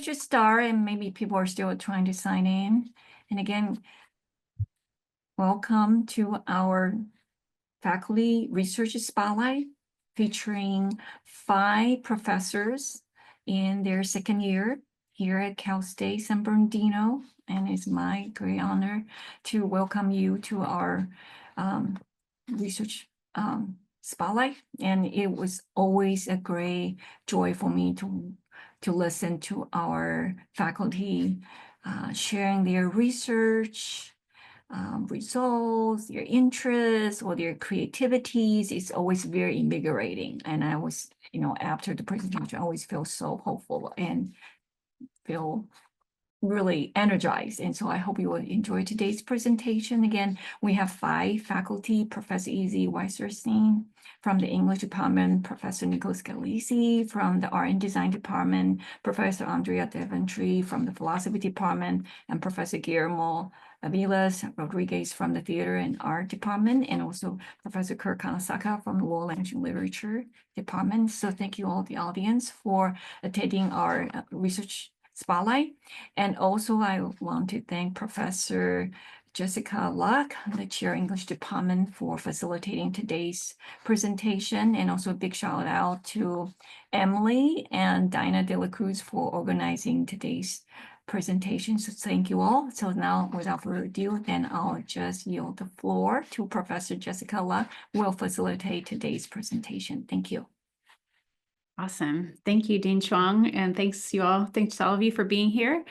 should start, and maybe people are still trying to sign in. And again, welcome to our faculty research spotlight featuring 5 professors in their second year here at Cal State San Bernardino. And it's my great honor to welcome you to our research spotlight. And it was always a great joy for me to listen to our faculty sharing their research results, their interests, or their creativities. It's always very invigorating. And I was, after the presentation, I always feel so hopeful and feel really energized. And so I hope you will enjoy today's presentation. Again, we have 5 faculty: Professor Izzy Wasserstein from the English department, Professor Nicole Scalissi from the Art and Design department, Professor Andréa Daventry from the philosophy department, and Professor Guillermo Aviles-Rodriguez from the theater and art department, and also Professor Kirk Kanesaka from the world language and literature department. So thank you all, the audience, for attending our research spotlight. And also I want to thank Professor Jessica Luck, the chair English department, for facilitating today's presentation. And also a big shout out to Emily and Dinah De La Cruz for organizing today's presentation. So thank you all. So now, without further ado, then I'll just yield the floor to Professor Jessica Luck, who will facilitate today's presentation. Thank you. Awesome. Thank you, Dean Chuang, and thanks to all of you for being here.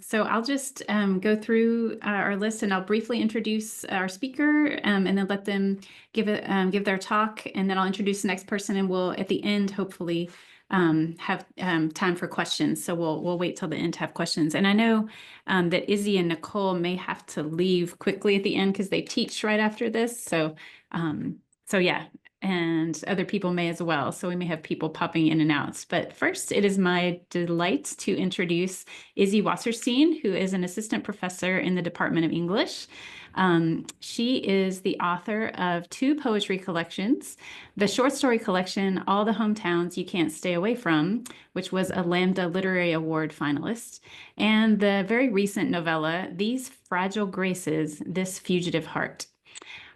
So I'll just go through our list, and I'll briefly introduce our speaker, and then let them give their talk, and then I'll introduce the next person, and we'll at the end hopefully have time for questions. So we'll wait till the end to have questions. And I know that Izzy and Nicole may have to leave quickly at the end because they teach right after this. So yeah. And other people may as well. So we may have people popping in and out. But first, it is my delight to introduce Izzy Wasserstein, who is an assistant professor in the Department of English. She is the author of 2 poetry collections: the short story collection, All the Hometowns You Can't Stay Away From, which was a Lambda Literary Award finalist, and the very recent novella, These Fragile Graces, This Fugitive Heart.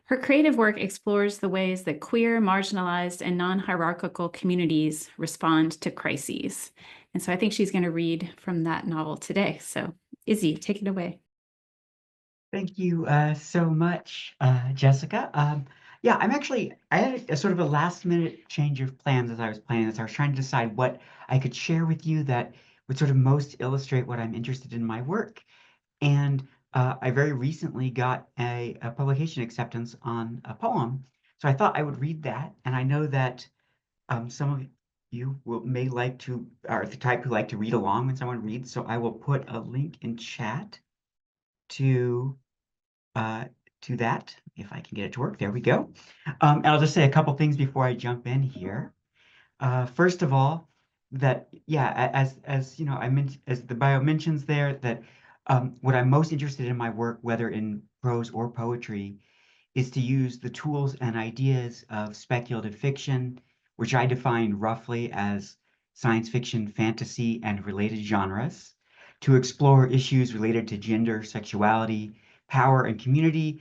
Her creative work explores the ways that queer, marginalized, and non-hierarchical communities respond to crises. And so I think she's going to read from that novel today. So Izzy, take it away. Thank you so much, Jessica. Yeah, I had a sort of a last minute change of plans as I was planning this. I was trying to decide what I could share with you that would sort of most illustrate what I'm interested in my work. And I very recently got a publication acceptance on a poem. So I thought I would read that. And I know that some of you may like to, are the type who like to read along when someone reads. So I will put a link in chat to that, if I can get it to work. There we go. And I'll just say a couple things before I jump in here. First of all, that, yeah, as you know, as the bio mentions there, that what I'm most interested in my work, whether in prose or poetry, is to use the tools and ideas of speculative fiction, which I define roughly as science fiction, fantasy, and related genres, to explore issues related to gender, sexuality, power, and community,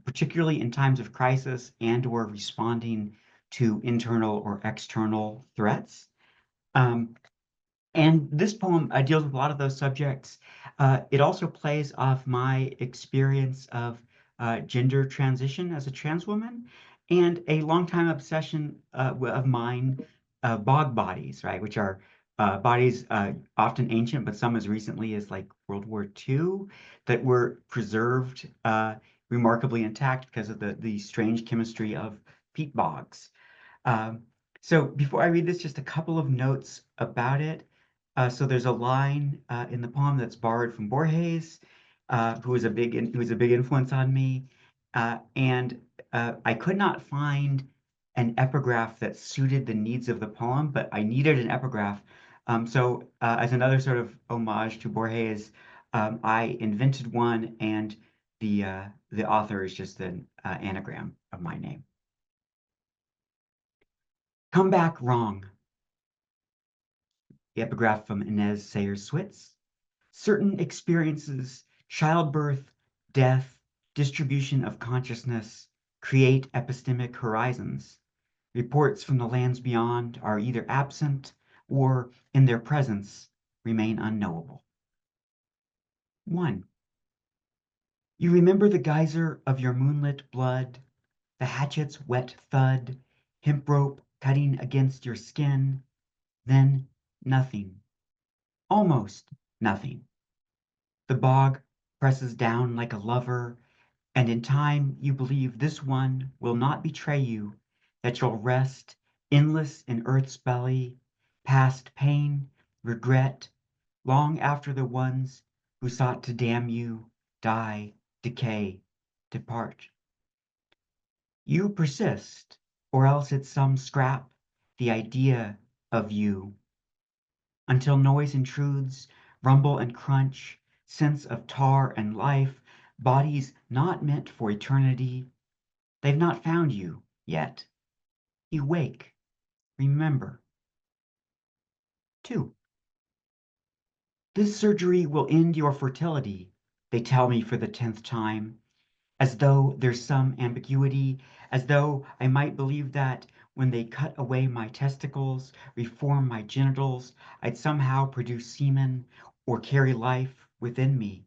particularly in times of crisis and/or responding to internal or external threats. And this poem deals with a lot of those subjects. It also plays off my experience of gender transition as a trans woman and a longtime obsession of mine, bog bodies, right, which are bodies often ancient, but some as recently as like World War II, that were preserved remarkably intact because of the strange chemistry of peat bogs. So before I read this, just a couple of notes about it. So there's a line in the poem that's borrowed from Borges, who was a big influence on me, and I could not find an epigraph that suited the needs of the poem, but I needed an epigraph. So as another sort of homage to Borges, I invented one, and the author is just an anagram of my name. Come back wrong. the epigraph from Inez Sayers-Switz. Certain experiences, childbirth, death, distribution of consciousness, create epistemic horizons. Reports from the lands beyond are either absent or, in their presence, remain unknowable. 1. You remember the geyser of your moonlit blood, the hatchet's wet thud, hemp rope cutting against your skin, then nothing, almost nothing. The bog presses down like a lover, and in time you believe this one will not betray you, that you'll rest endless in earth's belly, past pain, regret, long after the ones who sought to damn you die, decay, depart. You persist, or else it's some scrap, the idea of you, until noise intrudes, rumble and crunch, sense of tar and life, bodies not meant for eternity. They've not found you yet. You wake, remember. 2. This surgery will end your fertility, they tell me for the 10th time, as though there's some ambiguity, as though I might believe that when they cut away my testicles, reform my genitals, I'd somehow produce semen or carry life within me.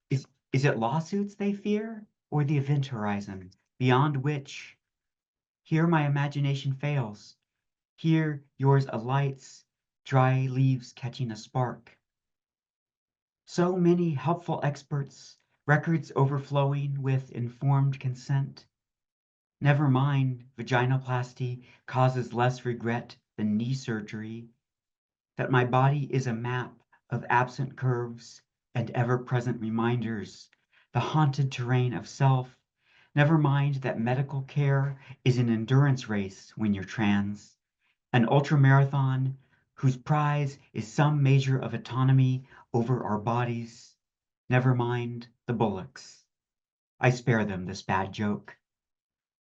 Is it lawsuits they fear, or the event horizon, beyond which here my imagination fails, here yours alights, dry leaves catching a spark? So many helpful experts, records overflowing with informed consent. Never mind, vaginoplasty causes less regret than knee surgery, that my body is a map of absent curves and ever-present reminders, the haunted terrain of self. Never mind that medical care is an endurance race when you're trans, an ultramarathon whose prize is some measure of autonomy over our bodies. Never mind the bullocks. I spare them this bad joke.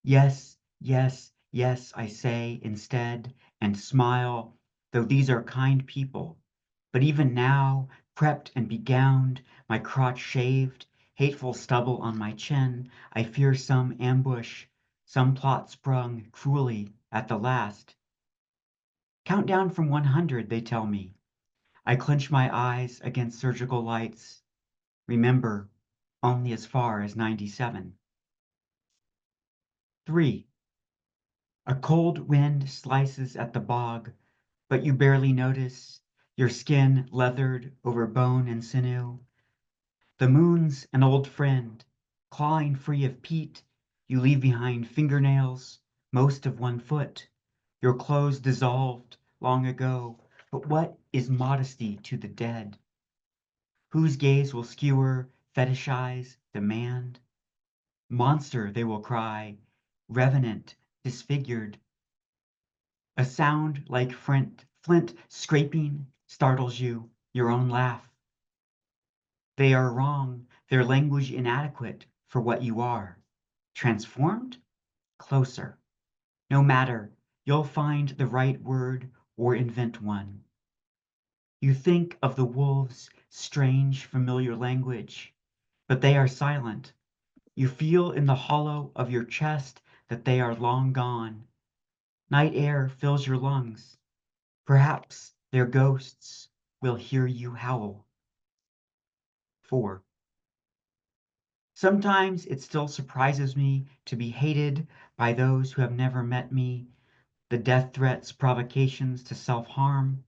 Yes, yes, yes, I say instead, and smile, though these are kind people. But even now, prepped and begowned, my crotch shaved, hateful stubble on my chin, I fear some ambush, some plot sprung cruelly at the last. Count down from 100, they tell me. I clench my eyes against surgical lights. Remember, only as far as 97. 3. A cold wind slices at the bog, but you barely notice, your skin leathered over bone and sinew. The moon's an old friend, clawing free of peat, you leave behind fingernails, most of 1 foot. Your clothes dissolved long ago, but what is modesty to the dead? Whose gaze will skewer, fetishize, demand? Monster, they will cry, revenant, disfigured. A sound like flint scraping startles you, your own laugh. They are wrong, their language inadequate for what you are. Transformed? Closer. No matter, you'll find the right word or invent one. You think of the wolves' strange, familiar language, but they are silent. You feel in the hollow of your chest that they are long gone. Night air fills your lungs. Perhaps their ghosts will hear you howl. 4. Sometimes it still surprises me to be hated by those who have never met me, the death threats, provocations to self-harm.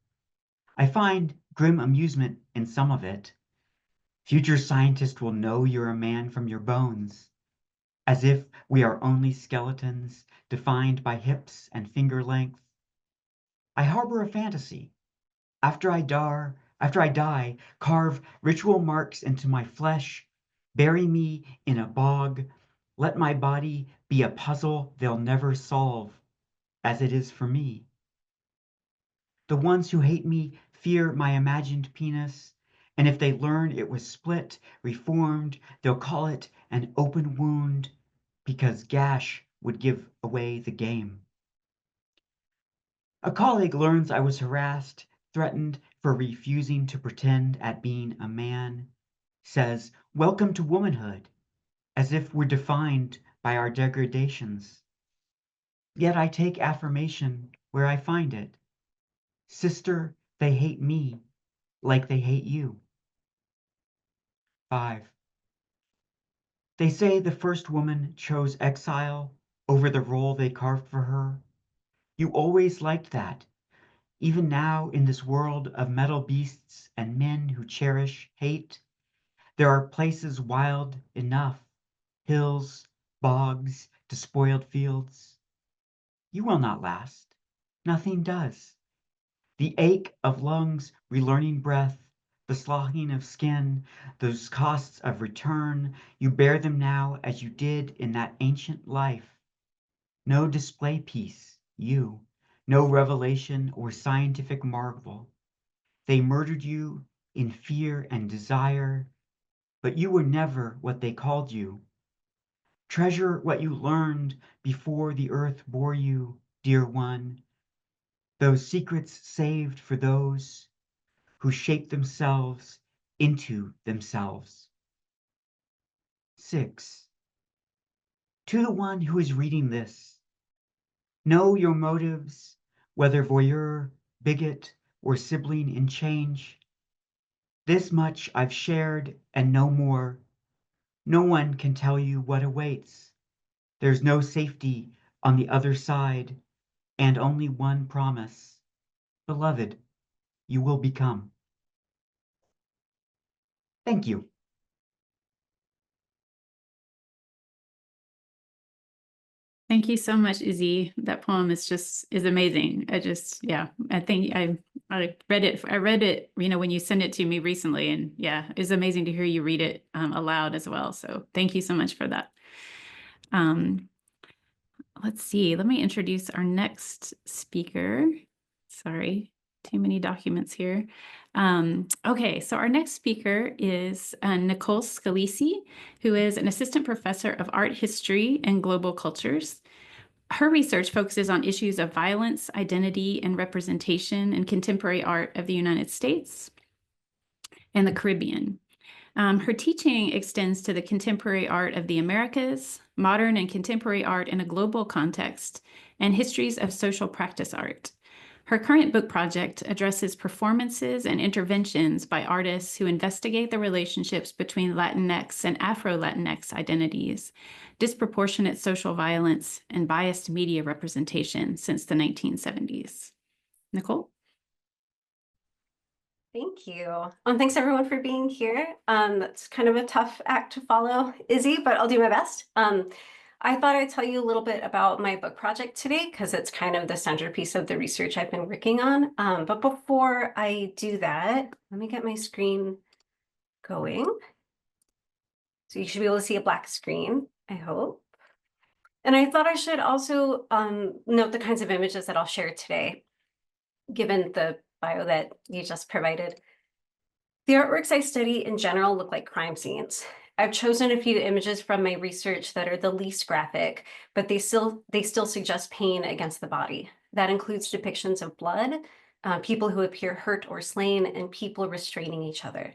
I find grim amusement in some of it. Future scientists will know you're a man from your bones, as if we are only skeletons defined by hips and finger length. I harbor a fantasy. After I die, carve ritual marks into my flesh, bury me in a bog, let my body be a puzzle they'll never solve, as it is for me. The ones who hate me fear my imagined penis, and if they learn it was split, reformed, they'll call it an open wound, because gash would give away the game. A colleague learns I was harassed, threatened for refusing to pretend at being a man, says, "Welcome to womanhood," as if we're defined by our degradations. Yet I take affirmation where I find it. Sister, they hate me like they hate you. 5. They say the first woman chose exile over the role they carved for her. You always liked that. Even now, in this world of metal beasts and men who cherish hate, there are places wild enough, hills, bogs, despoiled fields. You will not last. Nothing does. The ache of lungs, relearning breath, the sloughing of skin, those costs of return, you bear them now as you did in that ancient life. No display piece, you, no revelation or scientific marvel. They murdered you in fear and desire, but you were never what they called you. Treasure what you learned before the earth bore you, dear one, those secrets saved for those who shape themselves into themselves. 6. To the one who is reading this, know your motives, whether voyeur, bigot, or sibling in change. This much I've shared and no more. No one can tell you what awaits. There's no safety on the other side, and only one promise. Beloved, you will become. Thank you. Thank you so much, Izzy. That poem is amazing. I think I read it, when you sent it to me recently, and yeah, it's amazing to hear you read it aloud as well. So thank you so much for that. Let's see, let me introduce our next speaker. Sorry, too many documents here. Okay, so our next speaker is Nicole Scalissi, who is an assistant professor of art history and global cultures. Her research focuses on issues of violence, identity, and representation in contemporary art of the United States and the Caribbean. Her teaching extends to the contemporary art of the Americas, modern and contemporary art in a global context, and histories of social practice art. Her current book project addresses performances and interventions by artists who investigate the relationships between Latinx and Afro-Latinx identities, disproportionate social violence, and biased media representation since the 1970s. Nicole? Thank you. Thanks everyone for being here. That's kind of a tough act to follow, Izzy, but I'll do my best. I thought I'd tell you a little bit about my book project today because it's kind of the centerpiece of the research I've been working on. But before I do that, let me get my screen going. So you should be able to see a black screen, I hope. And I thought I should also note the kinds of images that I'll share today, given the bio that you just provided. The artworks I study in general look like crime scenes. I've chosen a few images from my research that are the least graphic, but they still suggest pain against the body. That includes depictions of blood, people who appear hurt or slain, and people restraining each other.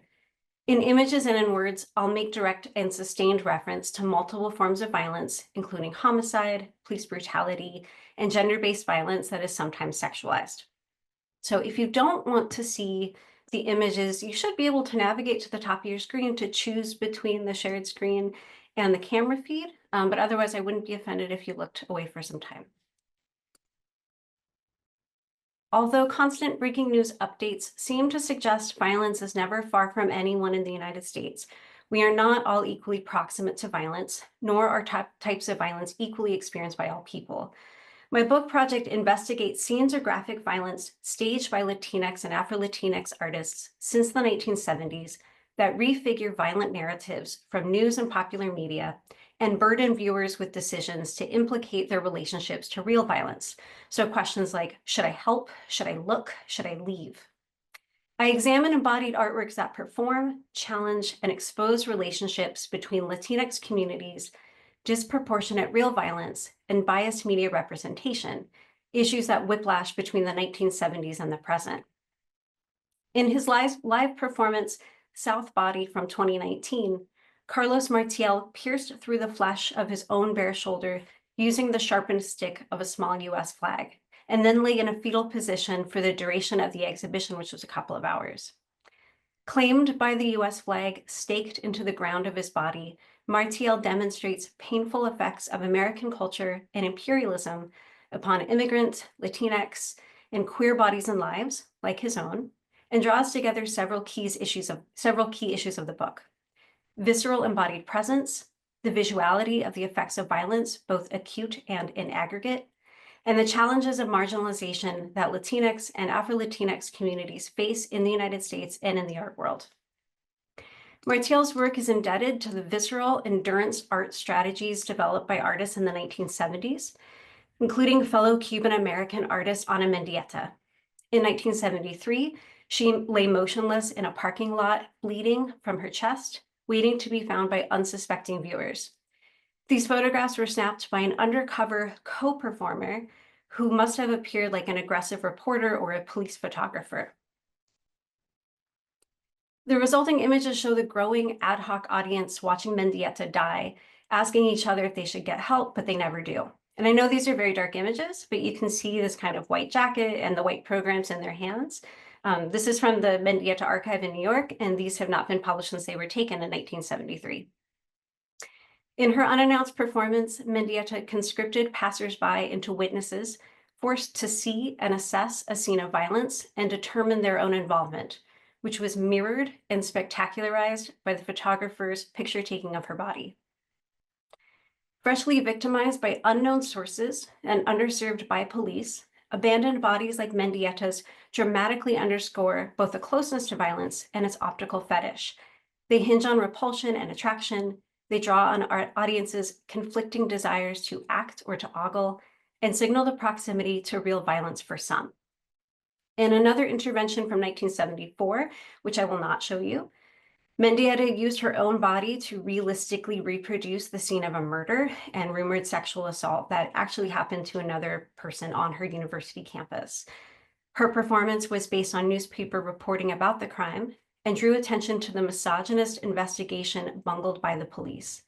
In images and in words, I'll make direct and sustained reference to multiple forms of violence, including homicide, police brutality, and gender-based violence that is sometimes sexualized. So if you don't want to see the images, you should be able to navigate to the top of your screen to choose between the shared screen and the camera feed. But otherwise, I wouldn't be offended if you looked away for some time. Although constant breaking news updates seem to suggest violence is never far from anyone in the United States, we are not all equally proximate to violence, nor are types of violence equally experienced by all people. My book project investigates scenes of graphic violence staged by Latinx and Afro-Latinx artists since the 1970s that refigure violent narratives from news and popular media and burden viewers with decisions to implicate their relationships to real violence. So questions like, should I help? Should I look? Should I leave? I examine embodied artworks that perform, challenge, and expose relationships between Latinx communities, disproportionate real violence, and biased media representation issues that whiplash between the 1970s and the present. In his live performance, South Body from 2019, Carlos Martial pierced through the flesh of his own bare shoulder using the sharpened stick of a small US flag, and then lay in a fetal position for the duration of the exhibition, which was a couple of hours. Claimed by the US flag staked into the ground of his body, Martial demonstrates painful effects of American culture and imperialism upon immigrant, Latinx, and queer bodies and lives, like his own, and draws together several key issues of the book. Visceral embodied presence, the visuality of the effects of violence, both acute and in aggregate, and the challenges of marginalization that Latinx and Afro-Latinx communities face in the United States and in the art world. Martial's work is indebted to the visceral endurance art strategies developed by artists in the 1970s, including fellow Cuban-American artist Ana Mendieta. In 1973, she lay motionless in a parking lot, bleeding from her chest, waiting to be found by unsuspecting viewers. These photographs were snapped by an undercover co-performer who must have appeared like an aggressive reporter or a police photographer. The resulting images show the growing ad hoc audience watching Mendieta die, asking each other if they should get help, but they never do. And I know these are very dark images, but you can see this kind of white jacket and the white programs in their hands. This is from the Mendieta archive in New York, and these have not been published since they were taken in 1973. In her unannounced performance, Mendieta conscripted passersby into witnesses, forced to see and assess a scene of violence and determine their own involvement, which was mirrored and spectacularized by the photographer's picture taking of her body. Freshly victimized by unknown sources and underserved by police, abandoned bodies like Mendieta's dramatically underscore both the closeness to violence and its optical fetish. They hinge on repulsion and attraction. They draw on our audience's conflicting desires to act or to ogle, and signal the proximity to real violence for some. In another intervention from 1974, which I will not show you, Mendieta used her own body to realistically reproduce the scene of a murder and rumored sexual assault that actually happened to another person on her university campus. Her performance was based on newspaper reporting about the crime and drew attention to the misogynist investigation bungled by the police.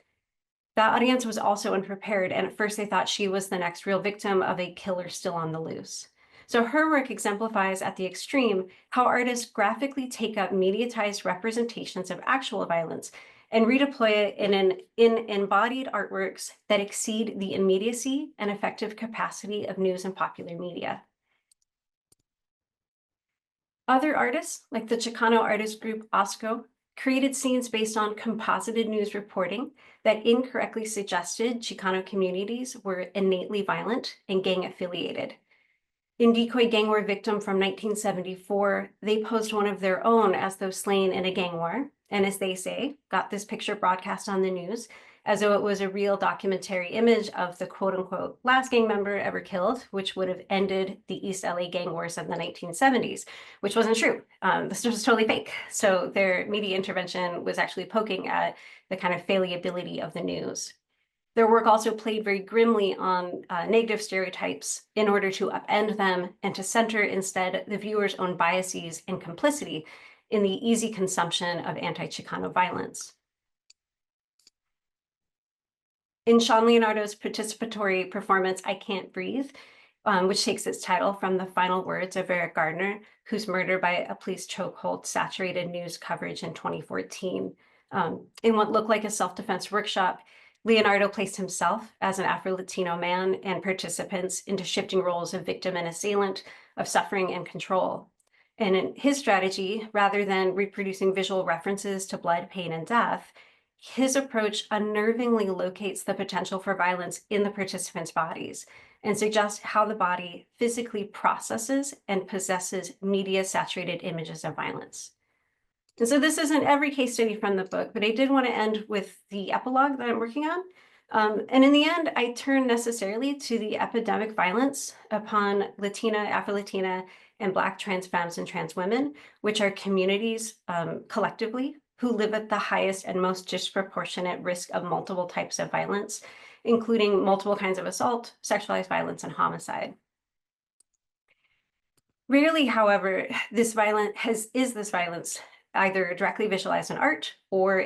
That audience was also unprepared, and at first they thought she was the next real victim of a killer still on the loose. So her work exemplifies at the extreme how artists graphically take up mediatized representations of actual violence and redeploy it in embodied artworks that exceed the immediacy and effective capacity of news and popular media. Other artists, like the Chicano artist group OSCO, created scenes based on composited news reporting that incorrectly suggested Chicano communities were innately violent and gang affiliated. In Decoy Gang War Victim from 1974, they posed one of their own as though slain in a gang war, and as they say, got this picture broadcast on the news as though it was a real documentary image of the quote-unquote last gang member ever killed, which would have ended the East LA gang wars of the 1970s, which wasn't true. This was totally fake. So their media intervention was actually poking at the kind of fallibility of the news. Their work also played very grimly on negative stereotypes in order to upend them and to center instead the viewer's own biases and complicity in the easy consumption of anti-Chicano violence. In Sean Leonardo's participatory performance, I Can't Breathe, which takes its title from the final words of Eric Gardner, whose murder by a police chokehold saturated news coverage in 2014. In what looked like a self-defense workshop, Leonardo placed himself as an Afro-Latino man and participants into shifting roles of victim and assailant, of suffering and control. And in his strategy, rather than reproducing visual references to blood, pain, and death, his approach unnervingly locates the potential for violence in the participants' bodies and suggests how the body physically processes and possesses media-saturated images of violence. And so this isn't every case study from the book, but I did want to end with the epilogue that I'm working on. And in the end, I turn necessarily to the epidemic violence upon Latina, Afro-Latina, and Black trans femmes and trans women, which are communities collectively who live at the highest and most disproportionate risk of multiple types of violence, including multiple kinds of assault, sexualized violence, and homicide. Rarely, however, is this violence either directly visualized in art or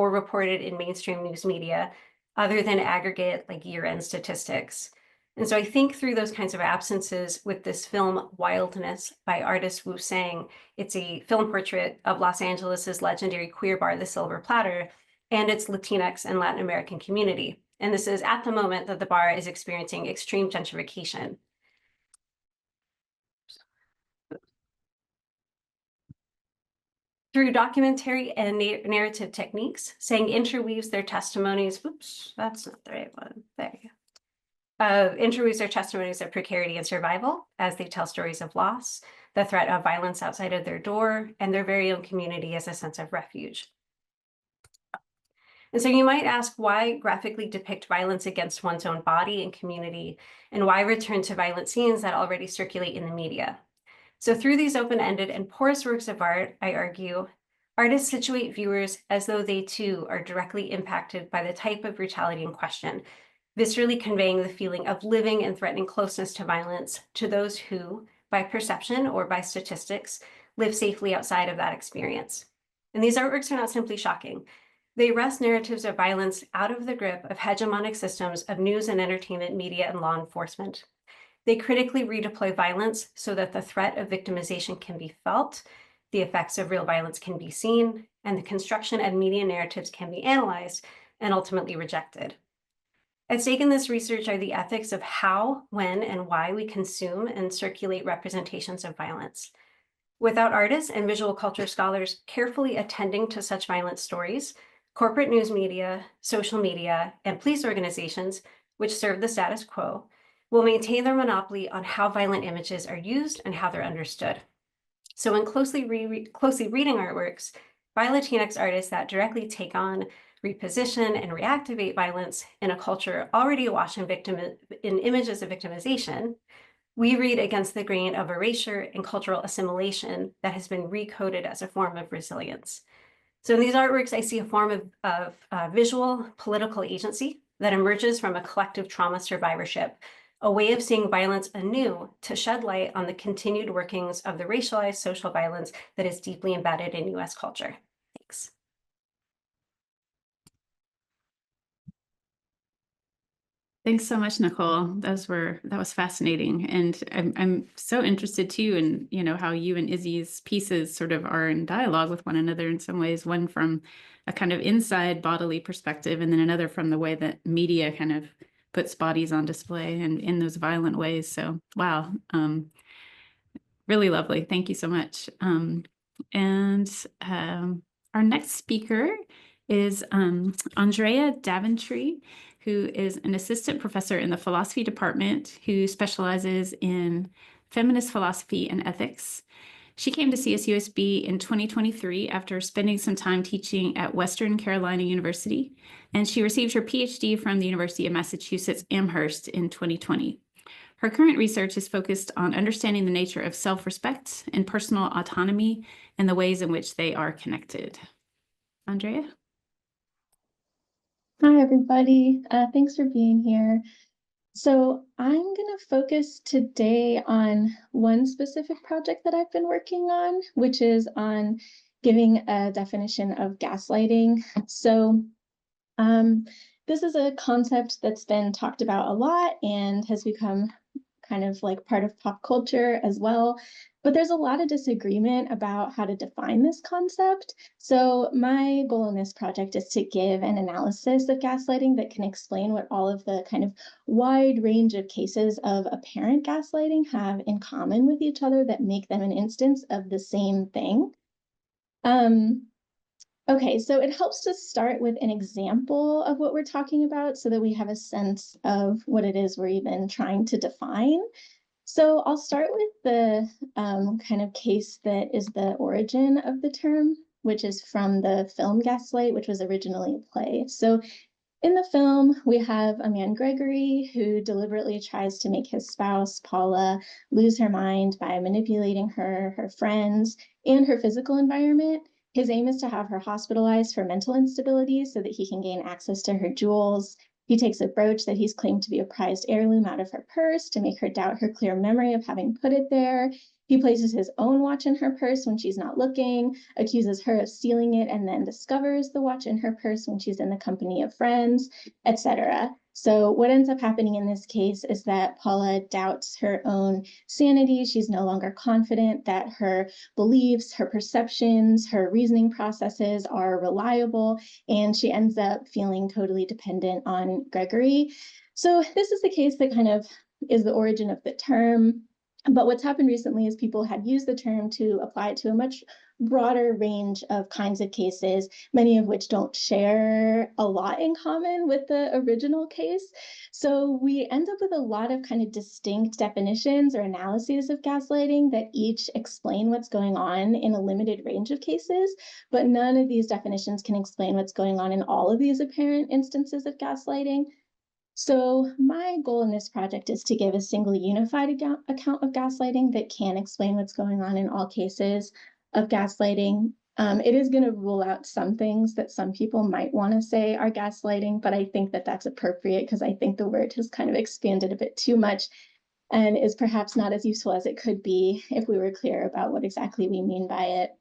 reported in mainstream news media, other than aggregate like year-end statistics. And so I think through those kinds of absences with this film Wildness by artist Wu Sang, it's a film portrait of Los Angeles's legendary queer bar, the Silver Platter, and its Latinx and Latin American community. And this is at the moment that the bar is experiencing extreme gentrification. Through documentary and narrative techniques, Sang interweaves their testimonies, oops, that's not the right one, there you go. Interweaves their testimonies of precarity and survival as they tell stories of loss, the threat of violence outside of their door, and their very own community as a sense of refuge. And so you might ask, why graphically depict violence against one's own body and community, and why return to violent scenes that already circulate in the media? So through these open-ended and porous works of art, I argue, artists situate viewers as though they too are directly impacted by the type of brutality in question, viscerally conveying the feeling of living and threatening closeness to violence to those who, by perception or by statistics, live safely outside of that experience. And these artworks are not simply shocking. They wrest narratives of violence out of the grip of hegemonic systems of news and entertainment, media, and law enforcement. They critically redeploy violence so that the threat of victimization can be felt, the effects of real violence can be seen, and the construction of media narratives can be analyzed and ultimately rejected. At stake in this research are the ethics of how, when, and why we consume and circulate representations of violence. Without artists and visual culture scholars carefully attending to such violent stories, corporate news media, social media, and police organizations, which serve the status quo, will maintain their monopoly on how violent images are used and how they're understood. So when closely reading artworks by Latinx artists that directly take on, reposition, and reactivate violence in a culture already awash in images of victimization, we read against the grain of erasure and cultural assimilation that has been recoded as a form of resilience. So in these artworks, I see a form of visual political agency that emerges from a collective trauma survivorship, a way of seeing violence anew to shed light on the continued workings of the racialized social violence that is deeply embedded in US culture. Thanks. Thanks so much, Nicole. That was fascinating. And I'm so interested too in, how you and Izzy's pieces sort of are in dialogue with one another in some ways, one from a kind of inside bodily perspective, and then another from the way that media kind of puts bodies on display and in those violent ways. So, wow. Really lovely. Thank you so much. Our next speaker is Andréa Daventry, who is an assistant professor in the philosophy department who specializes in feminist philosophy and ethics. She came to CSUSB in 2023 after spending some time teaching at Western Carolina University, and she received her PhD from the University of Massachusetts Amherst in 2020. Her current research is focused on understanding the nature of self-respect and personal autonomy and the ways in which they are connected. Andréa? Hi, everybody. Thanks for being here. So I'm going to focus today on one specific project that I've been working on, which is on giving a definition of gaslighting. So this is a concept that's been talked about a lot and has become kind of like part of pop culture as well. But there's a lot of disagreement about how to define this concept. So my goal in this project is to give an analysis of gaslighting that can explain what all of the kind of wide range of cases of apparent gaslighting have in common with each other that make them an instance of the same thing. Okay, so it helps to start with an example of what we're talking about so that we have a sense of what it is we're even trying to define. So I'll start with the kind of case that is the origin of the term, which is from the film Gaslight, which was originally a play. So in the film, we have a man, Gregory, who deliberately tries to make his spouse, Paula, lose her mind by manipulating her, her friends, and her physical environment. His aim is to have her hospitalized for mental instability so that he can gain access to her jewels. He takes a brooch that he's claimed to be a prized heirloom out of her purse to make her doubt her clear memory of having put it there. He places his own watch in her purse when she's not looking, accuses her of stealing it, and then discovers the watch in her purse when she's in the company of friends, etc. So what ends up happening in this case is that Paula doubts her own sanity. She's no longer confident that her beliefs, her perceptions, her reasoning processes are reliable, and she ends up feeling totally dependent on Gregory. So this is the case that kind of is the origin of the term. But what's happened recently is people have used the term to apply it to a much broader range of kinds of cases, many of which don't share a lot in common with the original case. So we end up with a lot of kind of distinct definitions or analyses of gaslighting that each explain what's going on in a limited range of cases, but none of these definitions can explain what's going on in all of these apparent instances of gaslighting. So my goal in this project is to give a single unified account of gaslighting that can explain what's going on in all cases of gaslighting. It is going to rule out some things that some people might want to say are gaslighting, but I think that that's appropriate because I think the word has kind of expanded a bit too much and is perhaps not as useful as it could be if we were clear about what exactly we mean by it.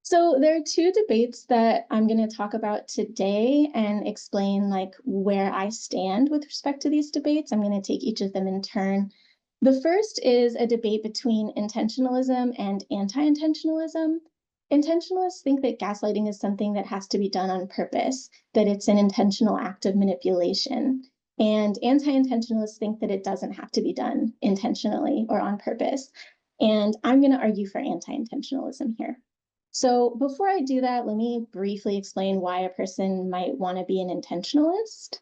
So there are two debates that I'm going to talk about today and explain like where I stand with respect to these debates. I'm going to take each of them in turn. The first is a debate between intentionalism and anti-intentionalism. Intentionalists think that gaslighting is something that has to be done on purpose, that it's an intentional act of manipulation. And anti-intentionalists think that it doesn't have to be done intentionally or on purpose. And I'm going to argue for anti-intentionalism here. So before I do that, let me briefly explain why a person might want to be an intentionalist.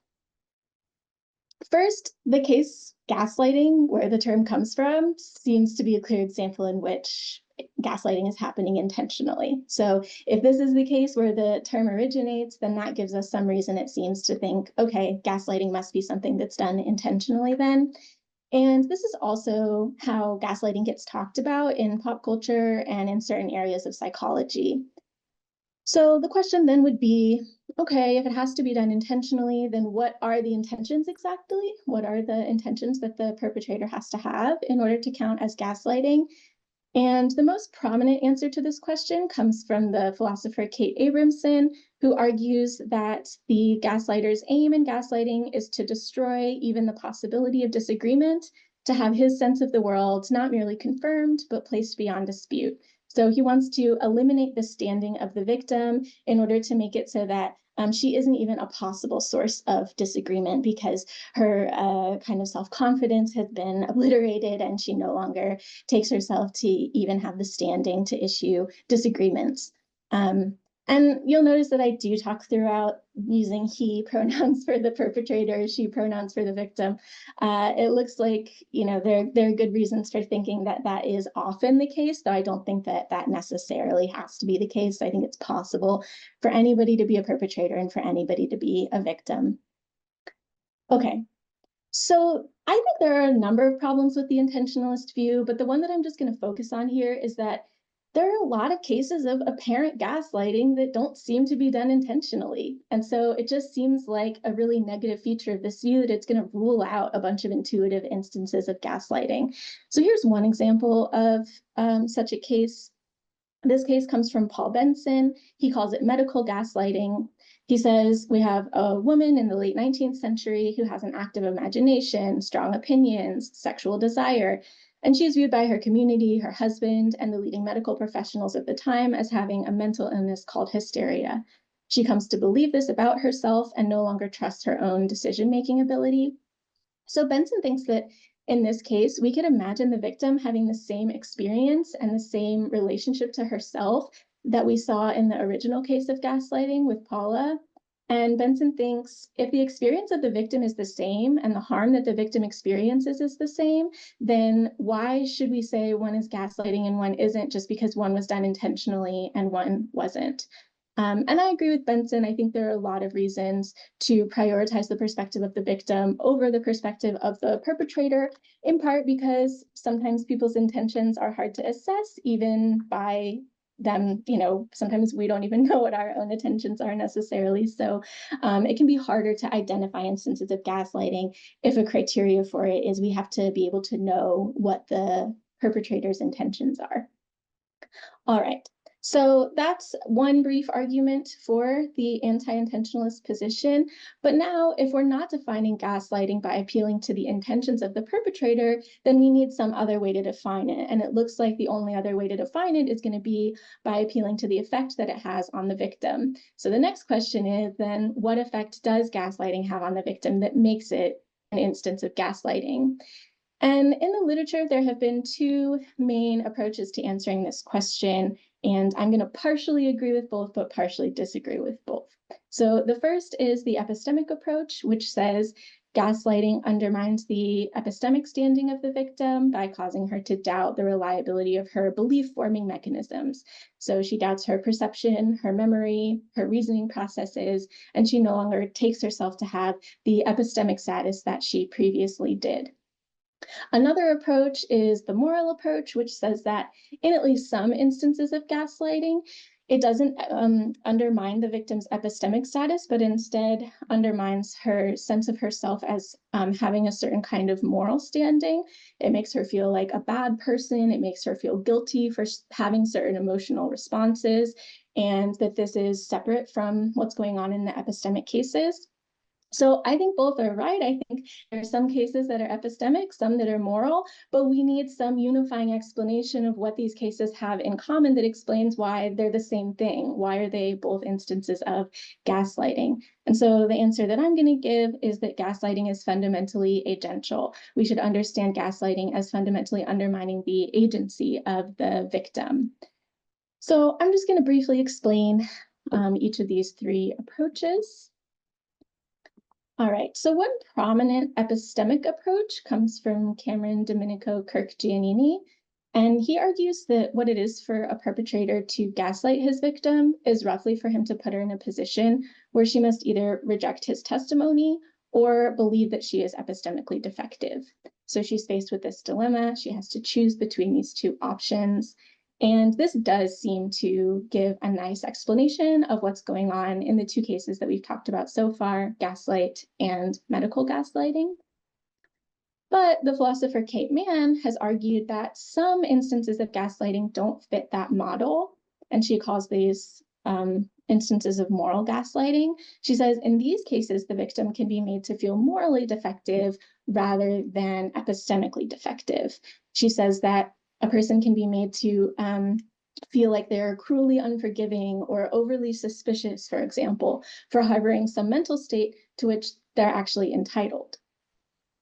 First, the case gaslighting, where the term comes from, seems to be a clear example in which gaslighting is happening intentionally. So if this is the case where the term originates, then that gives us some reason, it seems, to think, okay, gaslighting must be something that's done intentionally then. And this is also how gaslighting gets talked about in pop culture and in certain areas of psychology. So the question then would be, okay, if it has to be done intentionally, then what are the intentions exactly? What are the intentions that the perpetrator has to have in order to count as gaslighting? And the most prominent answer to this question comes from the philosopher Kate Abramson, who argues that the gaslighter's aim in gaslighting is to destroy even the possibility of disagreement, to have his sense of the world not merely confirmed, but placed beyond dispute. So he wants to eliminate the standing of the victim in order to make it so that she isn't even a possible source of disagreement because her kind of self-confidence has been obliterated and she no longer takes herself to even have the standing to issue disagreements. And you'll notice that I do talk throughout using he pronouns for the perpetrator, she pronouns for the victim. It looks like, you know, there are good reasons for thinking that that is often the case, though I don't think that that necessarily has to be the case. I think it's possible for anybody to be a perpetrator and for anybody to be a victim. Okay, so I think there are a number of problems with the intentionalist view, but the one that I'm just going to focus on here is that there are a lot of cases of apparent gaslighting that don't seem to be done intentionally. And so it just seems like a really negative feature of this view that it's going to rule out a bunch of intuitive instances of gaslighting. So here's one example of such a case. This case comes from Paul Benson. He calls it medical gaslighting. He says, we have a woman in the late 19th century who has an active imagination, strong opinions, sexual desire, and she's viewed by her community, her husband, and the leading medical professionals at the time as having a mental illness called hysteria. She comes to believe this about herself and no longer trusts her own decision-making ability. So Benson thinks that in this case, we could imagine the victim having the same experience and the same relationship to herself that we saw in the original case of gaslighting with Paula. And Benson thinks if the experience of the victim is the same and the harm that the victim experiences is the same, then why should we say one is gaslighting and one isn't just because one was done intentionally and one wasn't? And I agree with Benson. I think there are a lot of reasons to prioritize the perspective of the victim over the perspective of the perpetrator, in part because sometimes people's intentions are hard to assess, even by them, you know, sometimes we don't even know what our own intentions are necessarily. So it can be harder to identify instances of gaslighting if a criteria for it is we have to be able to know what the perpetrator's intentions are. All right, so that's one brief argument for the anti-intentionalist position. But now, if we're not defining gaslighting by appealing to the intentions of the perpetrator, then we need some other way to define it. And it looks like the only other way to define it is going to be by appealing to the effect that it has on the victim. So the next question is then, what effect does gaslighting have on the victim that makes it an instance of gaslighting? And in the literature, there have been two main approaches to answering this question, and I'm going to partially agree with both, but partially disagree with both. So the first is the epistemic approach, which says gaslighting undermines the epistemic standing of the victim by causing her to doubt the reliability of her belief-forming mechanisms. So she doubts her perception, her memory, her reasoning processes, and she no longer takes herself to have the epistemic status that she previously did. Another approach is the moral approach, which says that in at least some instances of gaslighting, it doesn't undermine the victim's epistemic status, but instead undermines her sense of herself as having a certain kind of moral standing. It makes her feel like a bad person. It makes her feel guilty for having certain emotional responses, and that this is separate from what's going on in the epistemic cases. So I think both are right. I think there are some cases that are epistemic, some that are moral, but we need some unifying explanation of what these cases have in common that explains why they're the same thing. Why are they both instances of gaslighting? And so the answer that I'm going to give is that gaslighting is fundamentally agential. We should understand gaslighting as fundamentally undermining the agency of the victim. So I'm just going to briefly explain each of these three approaches. All right, so one prominent epistemic approach comes from Cameron Domenico Kirk Giannini, and he argues that what it is for a perpetrator to gaslight his victim is roughly for him to put her in a position where she must either reject his testimony or believe that she is epistemically defective. So she's faced with this dilemma. She has to choose between these two options. And this does seem to give a nice explanation of what's going on in the two cases that we've talked about so far, gaslight and medical gaslighting. But the philosopher Kate Mann has argued that some instances of gaslighting don't fit that model, and she calls these instances of moral gaslighting. She says in these cases, the victim can be made to feel morally defective rather than epistemically defective. She says that a person can be made to feel like they're cruelly unforgiving or overly suspicious, for example, for harboring some mental state to which they're actually entitled.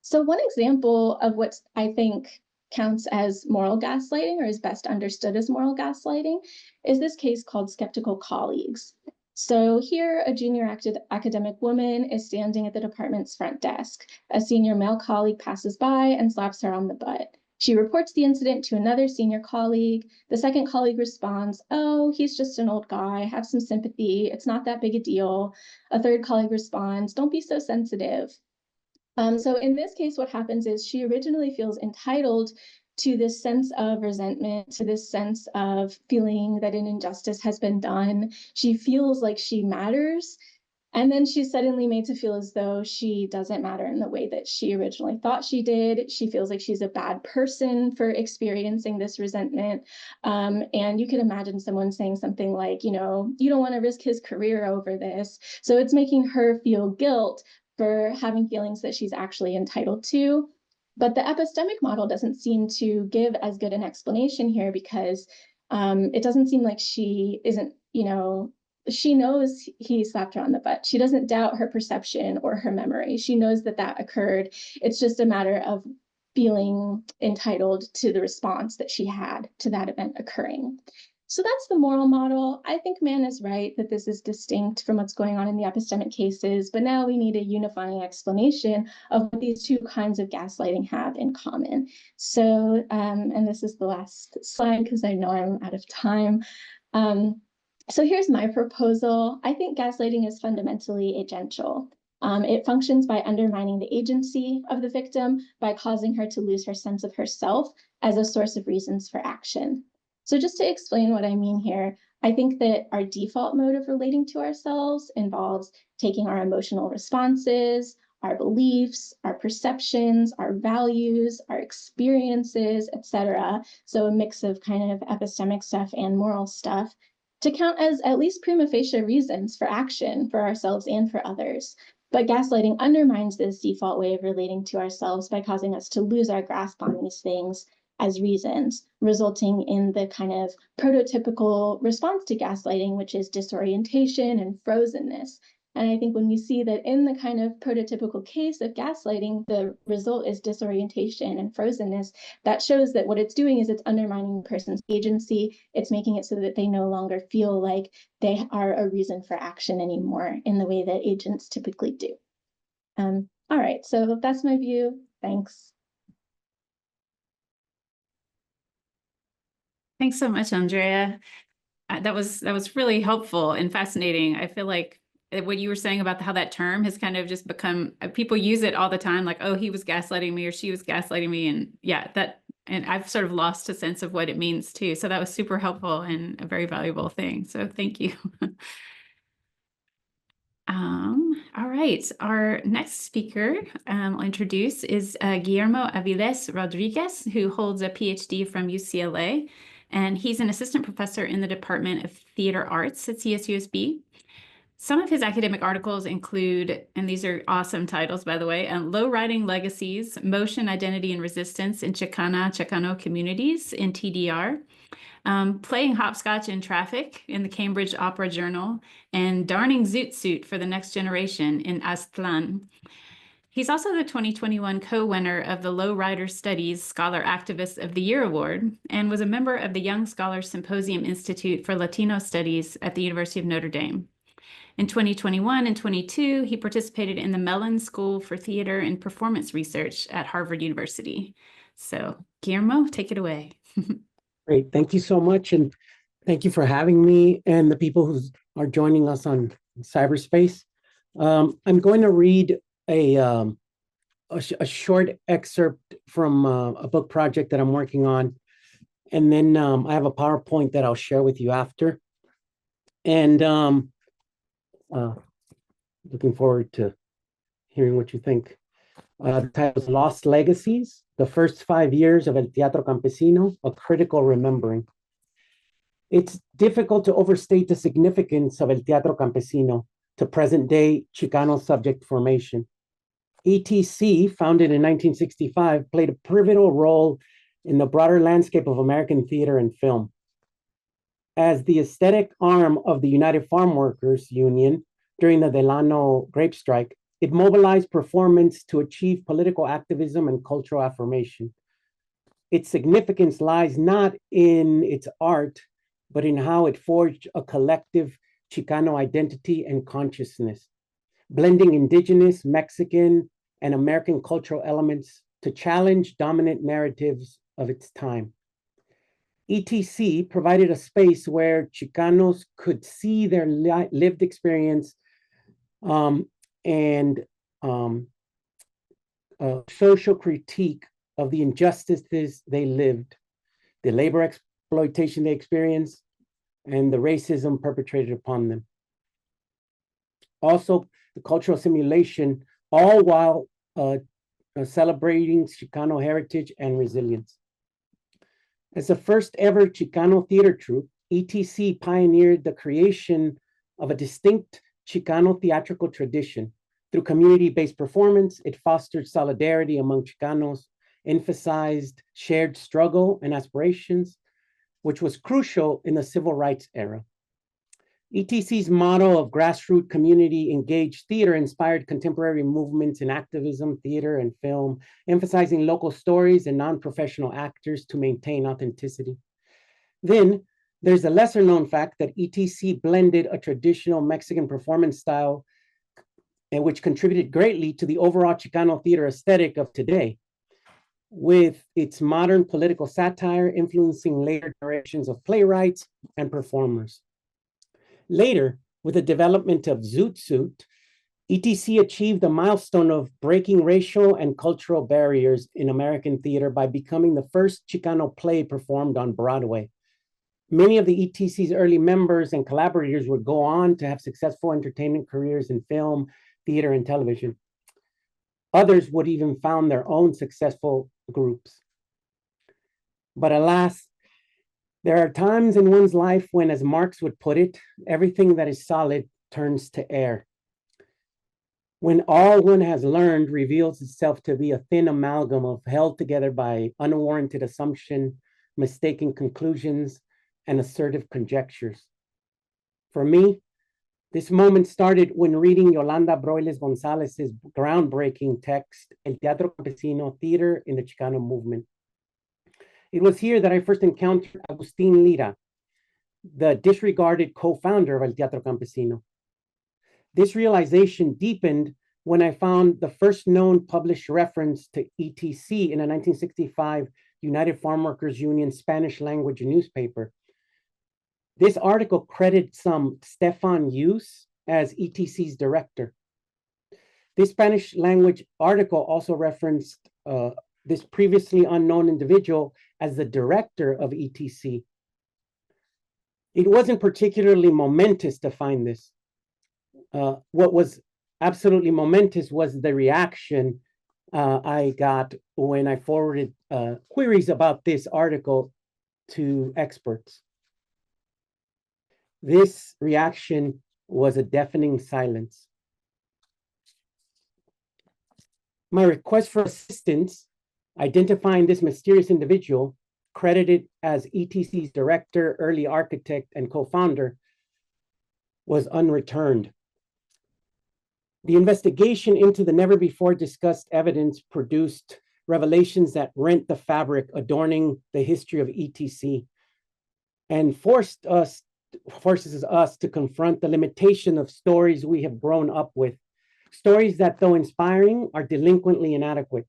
So one example of what I think counts as moral gaslighting or is best understood as moral gaslighting is this case called Skeptical Colleagues. So here, a junior academic woman is standing at the department's front desk. A senior male colleague passes by and slaps her on the butt. She reports the incident to another senior colleague. The second colleague responds, "Oh, he's just an old guy. Have some sympathy. It's not that big a deal." A third colleague responds, "Don't be so sensitive." So in this case, what happens is she originally feels entitled to this sense of resentment, to this sense of feeling that an injustice has been done. She feels like she matters. And then she's suddenly made to feel as though she doesn't matter in the way that she originally thought she did. She feels like she's a bad person for experiencing this resentment. And you can imagine someone saying something like, you know, you don't want to risk his career over this. So it's making her feel guilt for having feelings that she's actually entitled to. But the epistemic model doesn't seem to give as good an explanation here because it doesn't seem like she isn't, you know, she knows he slapped her on the butt. She doesn't doubt her perception or her memory. She knows that that occurred. It's just a matter of feeling entitled to the response that she had to that event occurring. So that's the moral model. I think Mann is right that this is distinct from what's going on in the epistemic cases, but now we need a unifying explanation of what these two kinds of gaslighting have in common. So, and this is the last slide because I know I'm out of time. So here's my proposal. I think gaslighting is fundamentally agential. It functions by undermining the agency of the victim by causing her to lose her sense of herself as a source of reasons for action. So just to explain what I mean here, I think that our default mode of relating to ourselves involves taking our emotional responses, our beliefs, our perceptions, our values, our experiences, etc. So a mix of kind of epistemic stuff and moral stuff to count as at least prima facie reasons for action for ourselves and for others. But gaslighting undermines this default way of relating to ourselves by causing us to lose our grasp on these things as reasons, resulting in the kind of prototypical response to gaslighting, which is disorientation and frozenness. And I think when we see that in the kind of prototypical case of gaslighting, the result is disorientation and frozenness, that shows that what it's doing is it's undermining the person's agency. It's making it so that they no longer feel like they are a reason for action anymore in the way that agents typically do. All right, so that's my view. Thanks. Thanks so much, Andrea. That was really helpful and fascinating. I feel like what you were saying about how that term has kind of just become, people use it all the time, like, oh, he was gaslighting me or she was gaslighting me. And yeah, and I've sort of lost a sense of what it means too. So that was super helpful and a very valuable thing. So thank you. All right, our next speaker I'll introduce is Guillermo Aviles-Rodriguez, who holds a PhD from UCLA, and he's an assistant professor in the Department of Theater Arts at CSUSB. Some of his academic articles include, and these are awesome titles, by the way, Low Riding Legacies, Motion, Identity, and Resistance in Chicano communities in TDR, Playing Hopscotch in Traffic in the Cambridge Opera Journal, and Darning Zoot Suit for the Next Generation in Aztlan. He's also the 2021 co-winner of the Low Rider Studies Scholar Activist of the Year Award and was a member of the Young Scholars Symposium Institute for Latino Studies at the University of Notre Dame. In 2021 and 22, he participated in the Mellon School for Theater and Performance Research at Harvard University. So, Guillermo, take it away. Great. Thank you so much. And thank you for having me and the people who are joining us on cyberspace. I'm going to read a short excerpt from a book project that I'm working on. And then I have a PowerPoint that I'll share with you after. And looking forward to hearing what you think. The title is Lost Legacies, the First 5 Years of El Teatro Campesino, a Critical Remembering. It's difficult to overstate the significance of El Teatro Campesino to present-day Chicano subject formation. ETC, founded in 1965, played a pivotal role in the broader landscape of American theater and film. As the aesthetic arm of the United Farm Workers Union during the Delano grape strike, it mobilized performance to achieve political activism and cultural affirmation. Its significance lies not in its art, but in how it forged a collective Chicano identity and consciousness, blending indigenous, Mexican, and American cultural elements to challenge dominant narratives of its time. ETC provided a space where Chicanos could see their lived experience and social critique of the injustices they lived, the labor exploitation they experienced, and the racism perpetrated upon them. Also, the cultural simulation, all while celebrating Chicano heritage and resilience. As the first ever Chicano theater troupe, ETC pioneered the creation of a distinct Chicano theatrical tradition. Through community-based performance, it fostered solidarity among Chicanos, emphasized shared struggle and aspirations, which was crucial in the civil rights era. ETC's motto of grassroots community engaged theater inspired contemporary movements in activism, theater, and film, emphasizing local stories and non-professional actors to maintain authenticity. Then there's a lesser known fact that ETC blended a traditional Mexican performance style and which contributed greatly to the overall Chicano theater aesthetic of today, with its modern political satire influencing later generations of playwrights and performers. Later, with the development of Zoot Suit, ETC achieved the milestone of breaking racial and cultural barriers in American theater by becoming the first Chicano play performed on Broadway. Many of the ETC's early members and collaborators would go on to have successful entertainment careers in film, theater, and television. Others would even found their own successful groups. But alas, there are times in one's life when, as Marx would put it, everything that is solid turns to air. When all one has learned reveals itself to be a thin amalgam of held together by unwarranted assumption, mistaken conclusions, and assertive conjectures. For me, this moment started when reading Yolanda Broiles Gonzalez's groundbreaking text, El Teatro Campesino, Theater in the Chicano Movement. It was here that I first encountered Agustin Lira, the disregarded co-founder of El Teatro Campesino. This realization deepened when I found the first known published reference to ETC in a 1965 United Farm Workers Union Spanish language newspaper. This article credited some Stefan Hughes as ETC's director. This Spanish language article also referenced this previously unknown individual as the director of ETC. It wasn't particularly momentous to find this. What was absolutely momentous was the reaction I got when I forwarded queries about this article to experts. This reaction was a deafening silence. My request for assistance, identifying this mysterious individual, credited as ETC's director, early architect, and co-founder, was unreturned. The investigation into the never-before-discussed evidence produced revelations that rent the fabric adorning the history of ETC and forces us to confront the limitation of stories we have grown up with, stories that, though inspiring, are delinquently inadequate.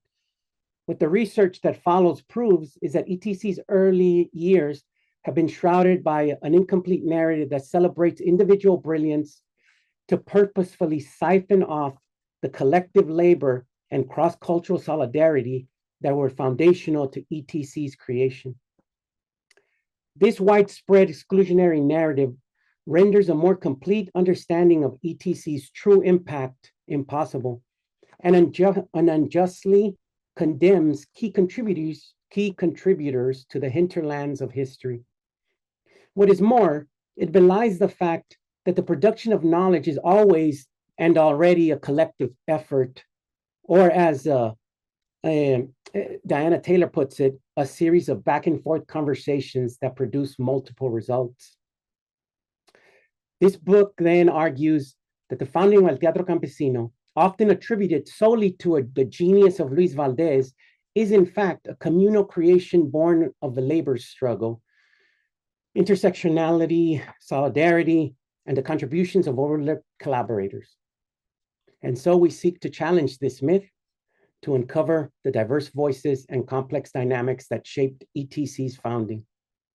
What the research that follows proves is that ETC's early years have been shrouded by an incomplete narrative that celebrates individual brilliance to purposefully siphon off the collective labor and cross-cultural solidarity that were foundational to ETC's creation. This widespread exclusionary narrative renders a more complete understanding of ETC's true impact impossible and unjustly condemns key contributors to the hinterlands of history. What is more, it belies the fact that the production of knowledge is always and already a collective effort, or as Diana Taylor puts it, a series of back and forth conversations that produce multiple results. This book then argues that the founding of El Teatro Campesino, often attributed solely to the genius of Luis Valdez, is in fact a communal creation born of the labor struggle, intersectionality, solidarity, and the contributions of overlooked collaborators. And so we seek to challenge this myth, to uncover the diverse voices and complex dynamics that shaped ETC's founding,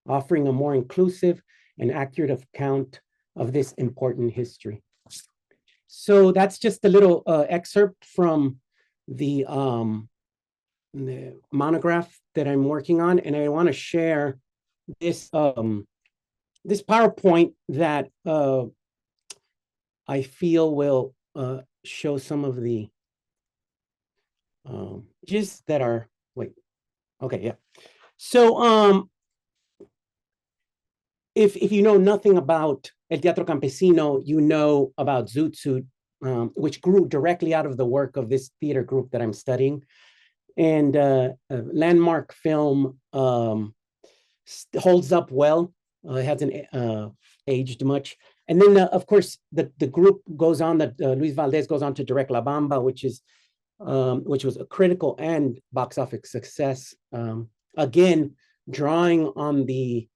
offering a more inclusive and accurate account of this important history. So that's just a little excerpt from the monograph that I'm working on, and I want to share this this PowerPoint that I feel will show some of the images that are, wait, okay, yeah. So if you know nothing about El Teatro Campesino, you know about Zoot Suit, which grew directly out of the work of this theater group that I'm studying. And a landmark film holds up well. It hasn't aged much. And then, of course, the group goes on, that Luis Valdez goes on to direct La Bamba, which was a critical and box office success. Again, drawing on the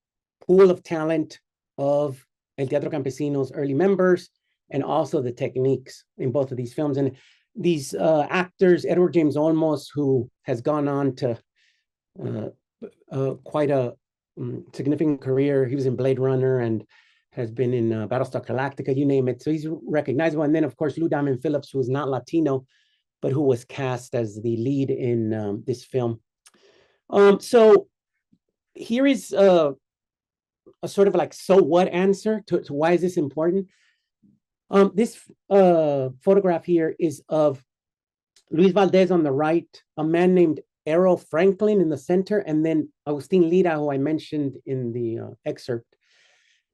pool of talent of El Teatro Campesino's early members, and also the techniques in both of these films. And these actors, Edward James Olmos, who has gone on to quite a significant career. He was in Blade Runner and has been in Battlestar Galactica, you name it. So he's recognizable. And then, of course, Lou Diamond Phillips, who is not Latino, but who was cast as the lead in this film. So here is a sort of like, so what answer to why is this important? This photograph here is of Luis Valdez on the right, a man named Errol Franklin in the center, and then Agustin Lira, who I mentioned in the excerpt.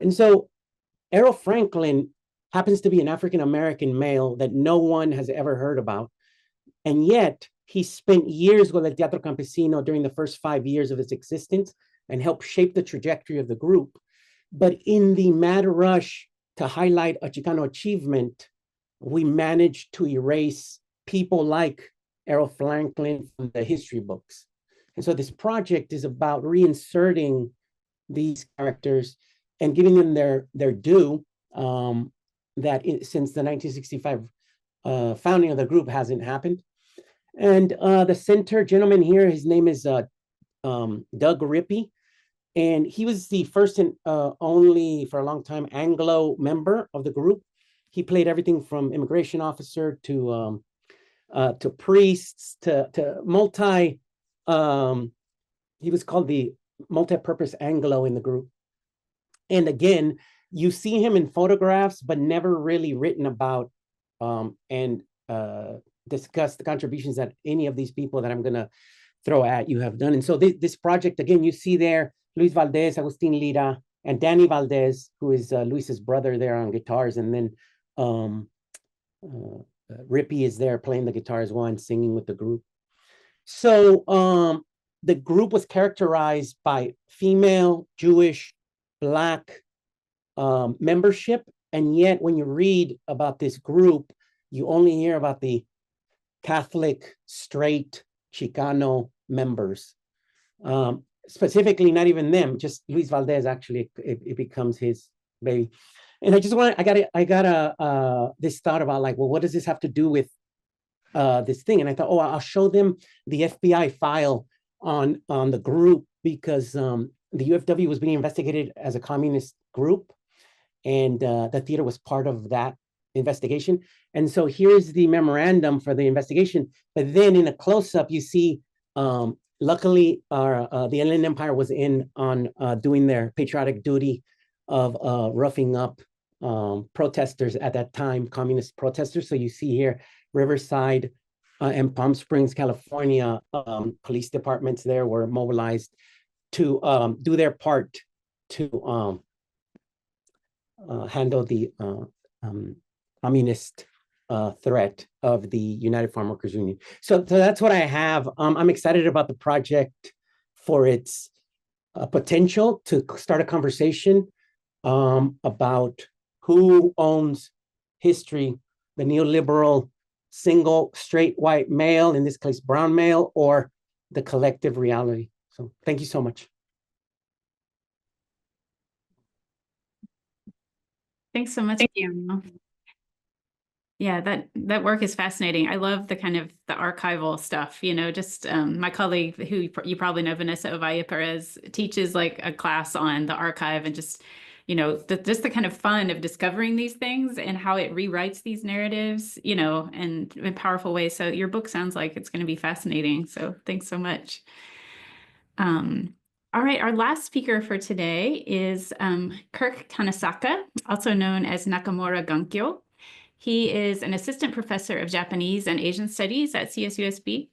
And so Errol Franklin happens to be an African-American male that no one has ever heard about. And yet he spent years with El Teatro Campesino during the first 5 years of its existence and helped shape the trajectory of the group. But in the mad rush to highlight a Chicano achievement, we managed to erase people like Errol Franklin from the history books. And so this project is about reinserting these characters and giving them their due, since the 1965 founding of the group hasn't happened. And the center gentleman here, his name is Doug Rippey, and he was the first and only, for a long time, Anglo member of the group. He played everything from immigration officer to priests to multi. He was called the multi-purpose Anglo in the group. And again, you see him in photographs, but never really written about and discuss the contributions that any of these people that I'm going to throw at you have done. And so this project, again, you see there, Luis Valdez, Agustin Lira, and Danny Valdez, who is Luis's brother there on guitars. And then Rippey is there playing the guitar as well and singing with the group. So the group was characterized by female, Jewish, Black membership. And yet when you read about this group, you only hear about the Catholic, straight, Chicano members. Specifically, not even them, just Luis Valdez, actually, it becomes his baby. And I just want to, I got this thought about like, well, what does this have to do with this thing? And I thought, oh, I'll show them the FBI file on the group, because the UFW was being investigated as a communist group, and the theater was part of that investigation. And so here's the memorandum for the investigation. But then in a close-up, you see, luckily, the Inland Empire was in on doing their patriotic duty of roughing up protesters at that time, communist protesters. So you see here, Riverside and Palm Springs, California, police departments there were mobilized to do their part to handle the communist threat of the United Farm Workers Union. So that's what I have. I'm excited about the project for its potential to start a conversation about who owns history, the neoliberal single straight white male, in this case brown male, or the collective reality. So thank you so much. Thanks so much. Thank you. Yeah, that work is fascinating. I love the kind of the archival stuff, just my colleague who you probably know, Vanessa Ovaya Perez, teaches like a class on the archive, and just, just the kind of fun of discovering these things and how it rewrites these narratives, and in powerful ways. So your book sounds like it's going to be fascinating. So thanks so much. All right, our last speaker for today is Kirk Kanesaka, also known as Nakamura Gankyo. He is an assistant professor of Japanese and Asian studies at CSUSB.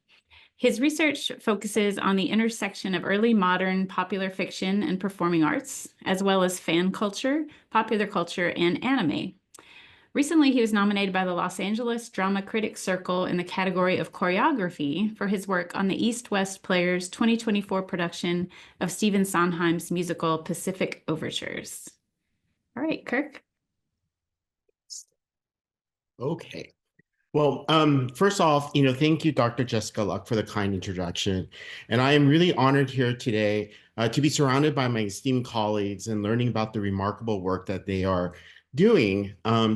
His research focuses on the intersection of early modern popular fiction and performing arts, as well as fan culture, popular culture, and anime. Recently, he was nominated by the Los Angeles Drama Critics Circle in the category of choreography for his work on the East West Players 2024 production of Stephen Sondheim's musical Pacific Overtures. All right, Kirk. Okay. Well, first off, thank you, Dr. Jessica Luck, for the kind introduction. And I am really honored here today to be surrounded by my esteemed colleagues and learning about the remarkable work that they are doing.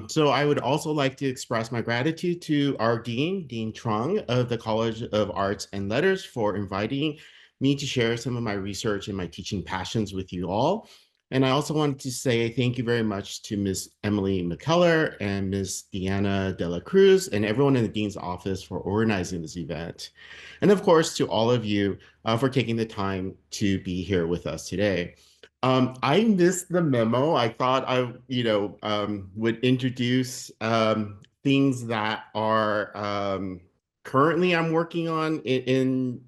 So I would also like to express my gratitude to our Dean Truong of the College of Arts and Letters, for inviting me to share some of my research and my teaching passions with you all. And I also wanted to say thank you very much to Ms. Emily McKellar and Ms. Deanna De La Cruz and everyone in the Dean's office for organizing this event. And of course, to all of you for taking the time to be here with us today. I missed the memo. I thought I, would introduce things that are currently I'm working on it's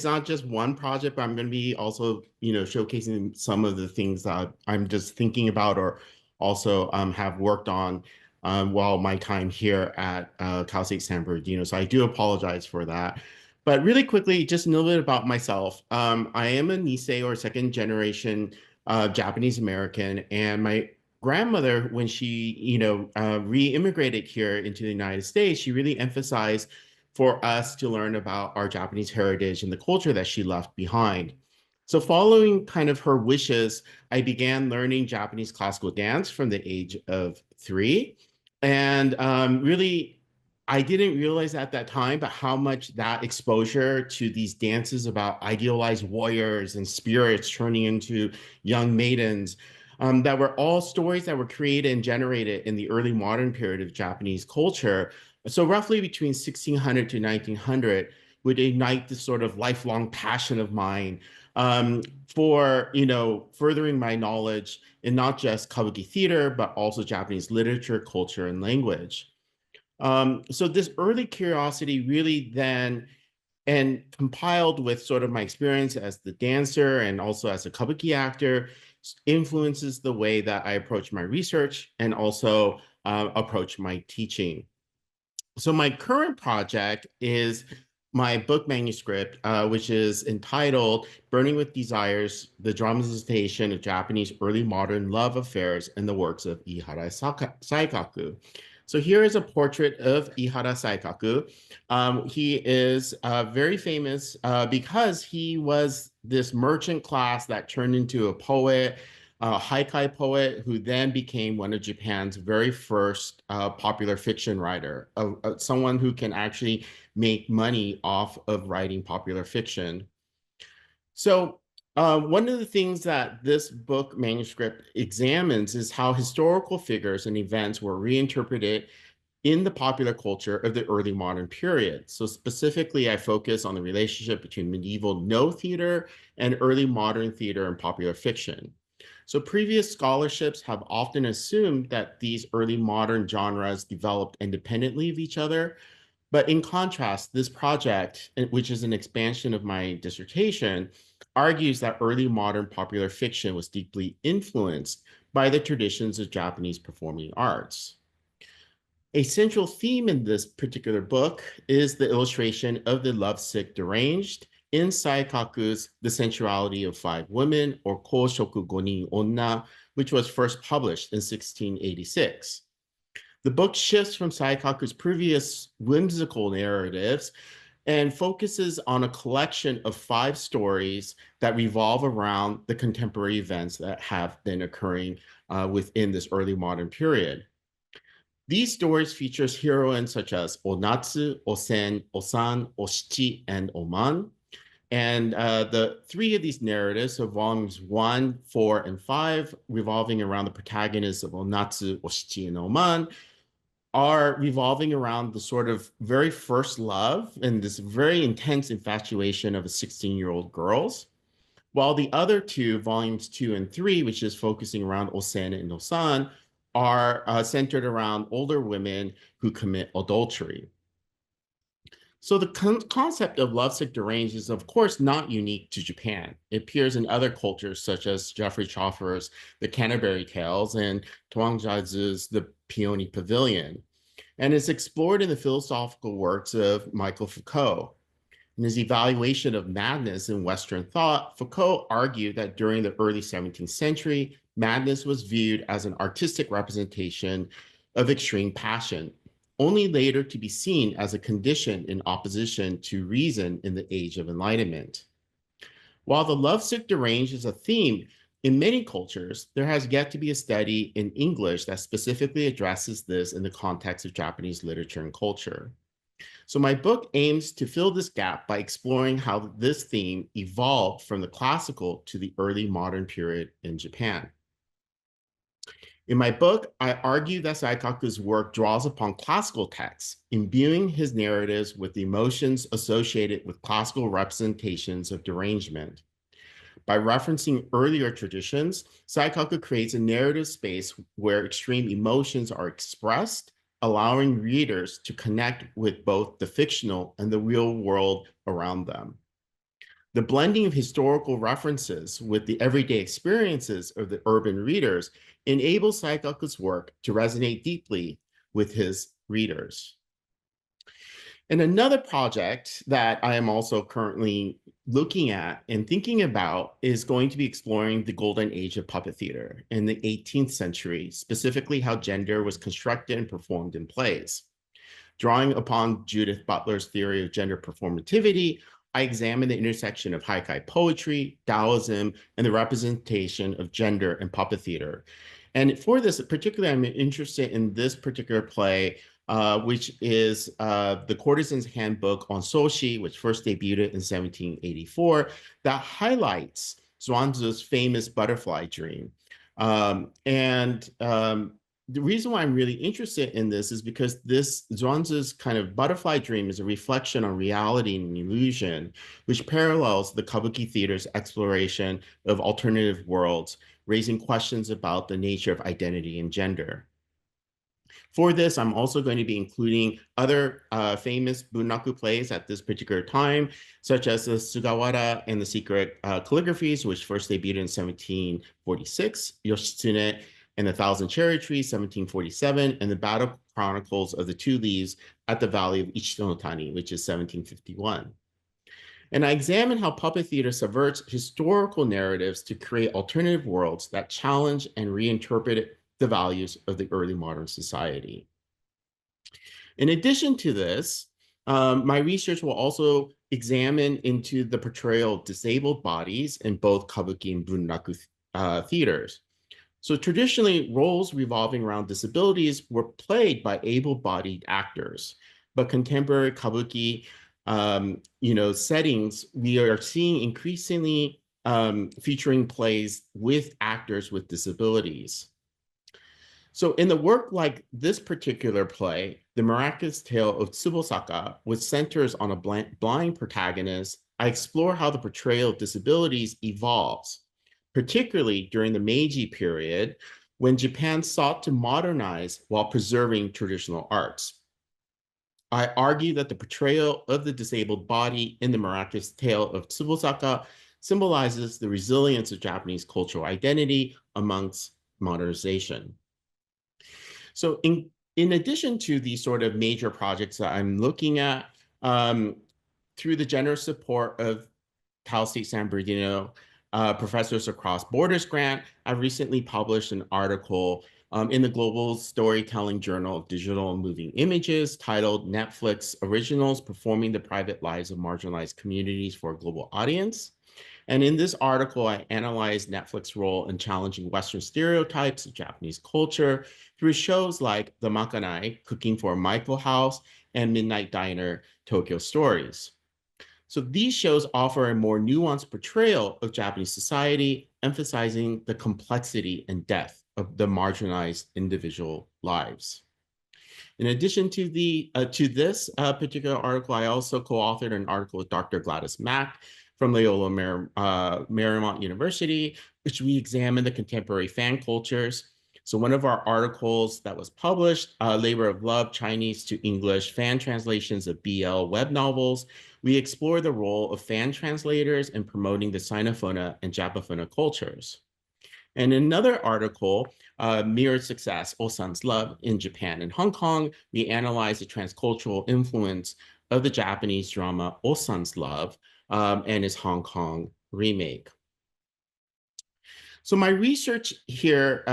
not just one project, but I'm going to be also, showcasing some of the things that I'm just thinking about or also have worked on while my time here at Cal State San Bernardino. So I do apologize for that. But really quickly, just a little bit about myself. I am a Nisei or second generation Japanese American, and my grandmother, when she, re-immigrated here into the United States, she really emphasized for us to learn about our Japanese heritage and the culture that she left behind. So following kind of her wishes, I began learning Japanese classical dance from the age of 3. And really, I didn't realize at that time, but how much that exposure to these dances about idealized warriors and spirits turning into young maidens, that were all stories that were created and generated in the early modern period of Japanese culture. So roughly between 1600 to 1900 would ignite this sort of lifelong passion of mine for, furthering my knowledge in not just kabuki theater, but also Japanese literature, culture, and language. So this early curiosity really then, and compiled with sort of my experience as the dancer and also as a kabuki actor, influences the way that I approach my research and also approach my teaching. So my current project is my book manuscript, which is entitled Burning with Desires, the Dramatization of Japanese Early Modern Love Affairs and the Works of Ihara Saikaku. So here is a portrait of Ihara Saikaku. He is very famous because he was this merchant class that turned into a poet, haikai poet, who then became one of Japan's very first popular fiction writer, someone who can actually make money off of writing popular fiction. So one of the things that this book manuscript examines is how historical figures and events were reinterpreted in the popular culture of the early modern period. So specifically, I focus on the relationship between medieval no theater and early modern theater and popular fiction. So previous scholarships have often assumed that these early modern genres developed independently of each other. But in contrast, this project, which is an expansion of my dissertation, argues that early modern popular fiction was deeply influenced by the traditions of Japanese performing arts. A central theme in this particular book is the illustration of the lovesick deranged in Saikaku's The Sensuality of Five Women, or Koushoku Gonin Onna, which was first published in 1686. The book shifts from Saikaku's previous whimsical narratives and focuses on a collection of 5 stories that revolve around the contemporary events that have been occurring within this early modern period. These stories features heroines such as Onatsu, Osen, Osan, Oshichi, and Oman. And the 3 of these narratives, so volumes 1, 4, and 5, revolving around the protagonists of Onatsu, Oshichi, and Oman, are revolving around the sort of very first love and this very intense infatuation of a 16-year-old girls. While the other 2, volumes 2 and 3, which is focusing around Osen and Osan, are centered around older women who commit adultery. So the concept of lovesick deranged is, of course, not unique to Japan. It appears in other cultures, such as Geoffrey Chaucer's The Canterbury Tales and Tuang Jiazi's The Peony Pavilion, and is explored in the philosophical works of Michael Foucault. In his evaluation of madness in Western thought, Foucault argued that during the early 17th century, madness was viewed as an artistic representation of extreme passion, only later to be seen as a condition in opposition to reason in the Age of Enlightenment. While the lovesick deranged is a theme in many cultures, there has yet to be a study in English that specifically addresses this in the context of Japanese literature and culture. So my book aims to fill this gap by exploring how this theme evolved from the classical to the early modern period in Japan. In my book, I argue that Saikaku's work draws upon classical texts, imbuing his narratives with the emotions associated with classical representations of derangement. By referencing earlier traditions, Saikaku creates a narrative space where extreme emotions are expressed allowing readers to connect with both the fictional and the real world around them. The blending of historical references with the everyday experiences of the urban readers enables Saikaku's work to resonate deeply with his readers. And another project that I am also currently looking at and thinking about is going to be exploring the golden age of puppet theater in the 18th century, specifically how gender was constructed and performed in plays. Drawing upon Judith Butler's theory of gender performativity, I examine the intersection of haikai poetry, Taoism, and the representation of gender in puppet theater. And for this, particularly, I'm interested in this particular play, which is the Courtesan's Handbook on Soshi, which first debuted in 1784, that highlights Zhuangzi's famous butterfly dream. The reason why I'm really interested in this is because this Zhuangzi's kind of butterfly dream is a reflection on reality and illusion, which parallels the Kabuki theater's exploration of alternative worlds, raising questions about the nature of identity and gender. For this, I'm also going to be including other famous bunraku plays at this particular time, such as the Sugawara and the Secret Calligraphies, which first debuted in 1746, Yoshitsune and the Thousand Cherry Trees, 1747, and the Battle Chronicles of the Two Leaves at the Valley of Ichitonotani, which is 1751. And I examine how puppet theater subverts historical narratives to create alternative worlds that challenge and reinterpret the values of the early modern society. In addition to this, my research will also examine into the portrayal of disabled bodies in both Kabuki and bunraku theaters. So traditionally, roles revolving around disabilities were played by able-bodied actors, but contemporary Kabuki, settings, we are seeing increasingly featuring plays with actors with disabilities. So in the work like this particular play, The Miraculous Tale of Tsubosaka, which centers on a blind protagonist, I explore how the portrayal of disabilities evolves, particularly during the Meiji period, when Japan sought to modernize while preserving traditional arts. I argue that the portrayal of the disabled body in The Miraculous Tale of Tsubosaka symbolizes the resilience of Japanese cultural identity amongst modernization. So in addition to these sort of major projects that I'm looking at, through the generous support of Cal State San Bernardino Professors Across Borders grant, I've recently published an article in the Global Storytelling Journal of Digital and Moving Images titled Netflix Originals Performing the Private Lives of Marginalized Communities for a Global Audience. And in this article, I analyzed Netflix's role in challenging Western stereotypes of Japanese culture through shows like The Makanai, Cooking for a Maiko House, and Midnight Diner, Tokyo Stories. So these shows offer a more nuanced portrayal of Japanese society, emphasizing the complexity and depth of the marginalized individual lives. In addition to this particular article, I also co-authored an article with Dr. Gladys Mack from Loyola Marymount University, which we examined the contemporary fan cultures. So one of our articles that was published, Labor of Love, Chinese to English fan translations of BL web novels, we explore the role of fan translators in promoting the Sinophona and Japaphona cultures. And in another article, Mirrored Success, Osan's Love in Japan and Hong Kong, we analyze the transcultural influence of the Japanese drama Osan's Love and its Hong Kong remake. So my research here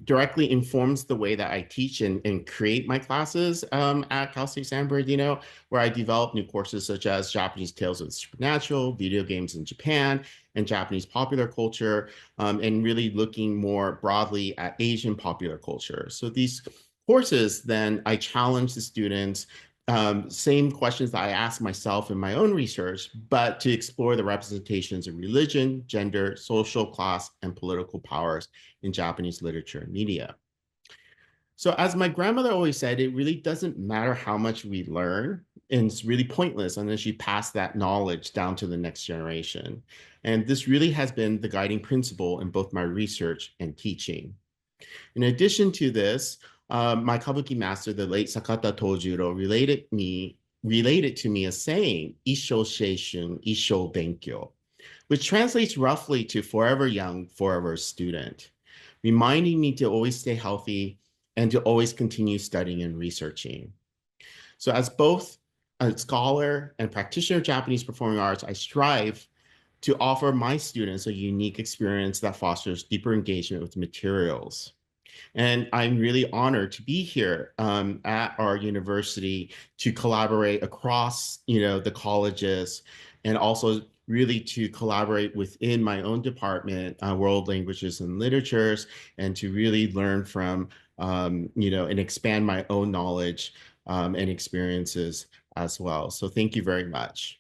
directly informs the way that I teach and create my classes at Cal State San Bernardino, where I develop new courses such as Japanese Tales of the Supernatural, Video Games in Japan, and Japanese popular culture, and really looking more broadly at Asian popular culture. So these courses, then I challenge the students same questions that I ask myself in my own research, but to explore the representations of religion, gender, social, class, and political powers in Japanese literature and media. So as my grandmother always said, it really doesn't matter how much we learn, and it's really pointless unless you pass that knowledge down to the next generation. And this really has been the guiding principle in both my research and teaching. In addition to this, my kabuki master, the late Sakata Tojuro, related to me a saying, Isho Seishun, Isho Benkyo, which translates roughly to forever young, forever student, reminding me to always stay healthy and to always continue studying and researching. So as both a scholar and practitioner of Japanese performing arts, I strive to offer my students a unique experience that fosters deeper engagement with materials. And I'm really honored to be here at our university to collaborate across, the colleges, and also really to collaborate within my own department, world languages and literatures, and to really learn from, and expand my own knowledge and experiences as well. So thank you very much.